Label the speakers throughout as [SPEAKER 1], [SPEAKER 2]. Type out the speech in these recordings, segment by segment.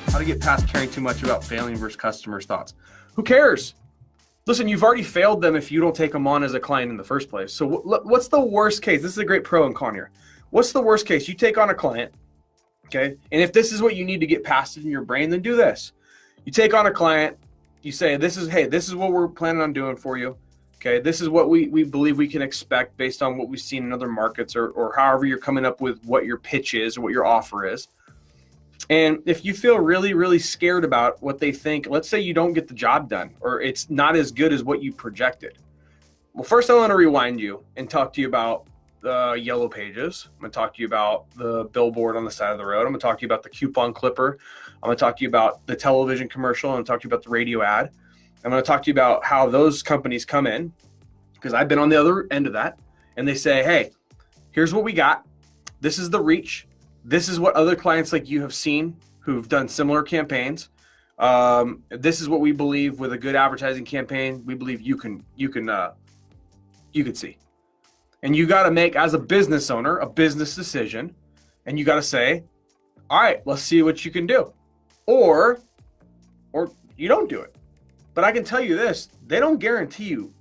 [SPEAKER 1] How to get past caring too much about failing versus customers' thoughts. Who cares? Listen, you've already failed them if you don't take them on as a client in the first place. So what's the worst case? This is a great pro and con here. What's the worst case? You take on a client, okay? And if this is what you need to get past it in your brain, then do this. You take on a client, you say, this is what we're planning on doing for you. Okay, this is what we believe we can expect based on what we've seen in other markets, or however you're coming up with what your pitch is or what your offer is. And if you feel really, really scared about what they think, let's say you don't get the job done or it's not as good as what you projected. Well, first I want to rewind you and talk to you about the yellow pages. I'm going to talk to you about the billboard on the side of the road. I'm going to talk to you about the coupon clipper. I'm going to talk to you about the television commercial. I'm going to talk to you about the radio ad. I'm going to talk to you about how those companies come in, because I've been on the other end of that, and they say, hey, here's what we got. This is the reach. This is what other clients like you have seen who've done similar campaigns. This is what we believe with a good advertising campaign, we believe you could see. And you got to make, as a business owner, a business decision, and you got to say, all right, let's see what you can do. Or you don't do it. But I can tell you this, they don't guarantee you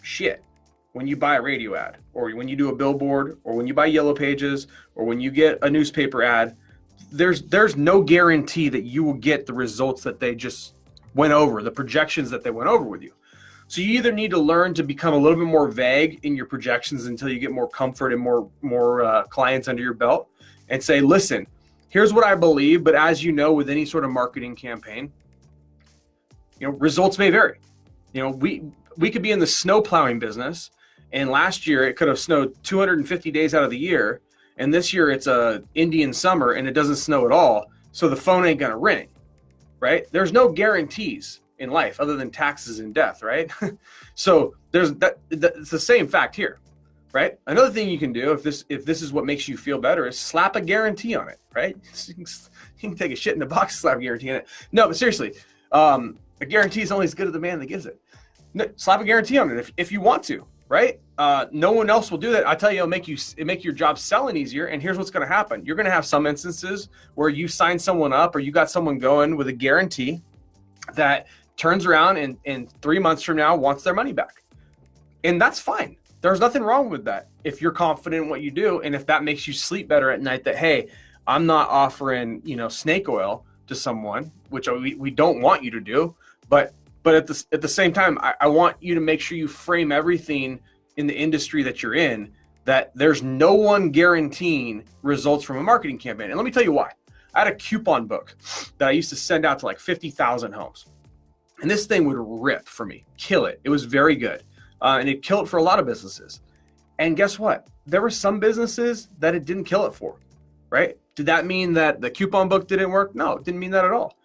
[SPEAKER 1] shit when you buy a radio ad, or when you do a billboard, or when you buy yellow pages, or when you get a newspaper ad. There's no guarantee that you will get the results that they just went over, the projections that they went over with you. So you either need to learn to become a little bit more vague in your projections until you get more comfort and more clients under your belt, and say, listen, here's what I believe, but as you know, with any sort of marketing campaign, results may vary. We could be in the snow plowing business, and last year it could have snowed 250 days out of the year, and this year it's a Indian summer and it doesn't snow at all, so the phone ain't gonna ring, right? There's no guarantees in life other than taxes and death, right? So it's the same fact here, right? Another thing you can do, if this is what makes you feel better, is slap a guarantee on it, right? You can take a shit in the box, slap a guarantee on it. No, but seriously, a guarantee is only as good as the man that gives it. Slap a guarantee on it if you want to, right? No one else will do that. I tell you, it'll make your job selling easier. And here's what's going to happen. You're going to have some instances where you sign someone up, or you got someone going with a guarantee that turns around and 3 months from now wants their money back. And that's fine. There's nothing wrong with that if you're confident in what you do, and if that makes you sleep better at night, that, hey, I'm not offering, snake oil to someone, which we don't want you to do. But at the same time, I want you to make sure you frame everything in the industry that you're in, that there's no one guaranteeing results from a marketing campaign. And let me tell you why. I had a coupon book that I used to send out to like 50,000 homes. And this thing would rip for me, kill it. It was very good. And it killed it for a lot of businesses. And guess what? There were some businesses that it didn't kill it for, right? Did that mean that the coupon book didn't work? No, it didn't mean that at all.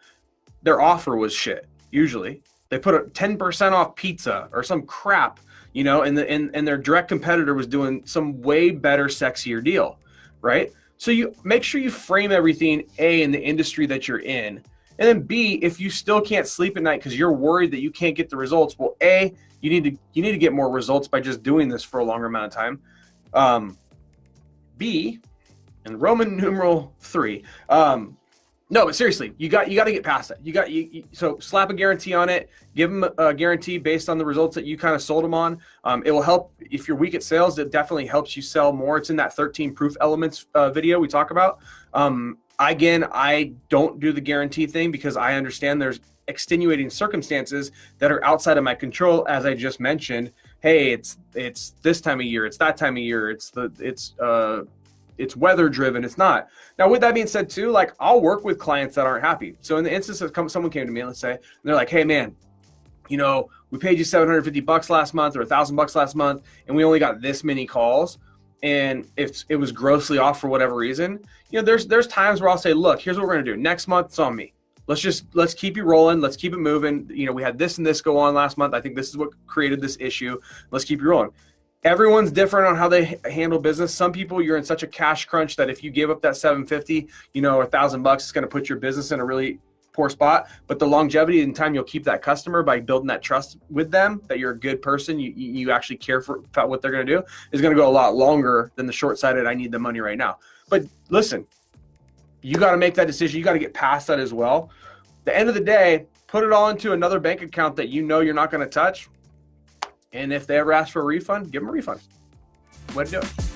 [SPEAKER 1] Their offer was shit. Usually they put a 10% off pizza or some crap, and their direct competitor was doing some way better, sexier deal, right? So you make sure you frame everything, A, in the industry that you're in, and then B, if you still can't sleep at night because you're worried that you can't get the results, well, A, you need to get more results by just doing this for a longer amount of time. B, and Roman numeral 3, no, but seriously, you got to get past that. So slap a guarantee on it. Give them a guarantee based on the results that you kind of sold them on. It will help if you're weak at sales. It definitely helps you sell more. It's in that 13 proof elements video we talk about. Again, I don't do the guarantee thing because I understand there's extenuating circumstances that are outside of my control. As I just mentioned, hey, it's this time of year, it's that time of year, it's weather driven. It's not. Now, with that being said too, like, I'll work with clients that aren't happy. So in the instance of someone came to me, let's say, and they're like, hey man, we paid you $750 last month or $1,000 last month, and we only got this many calls. And if it was grossly off for whatever reason, there's times where I'll say, look, here's what we're going to do. Next month, it's on me. Let's keep you rolling. Let's keep it moving. We had this and this go on last month. I think this is what created this issue. Let's keep you rolling. Everyone's different on how they handle business. Some people, you're in such a cash crunch that if you give up that $750, $1,000, it's going to put your business in a really poor spot, but the longevity and time you'll keep that customer by building that trust with them, that you're a good person, you actually care about what they're going to do, is going to go a lot longer than the short-sighted, I need the money right now. But listen, you got to make that decision. You got to get past that as well. At the end of the day, put it all into another bank account that you know you're not going to touch. And if they ever ask for a refund, give them a refund. Way to do it.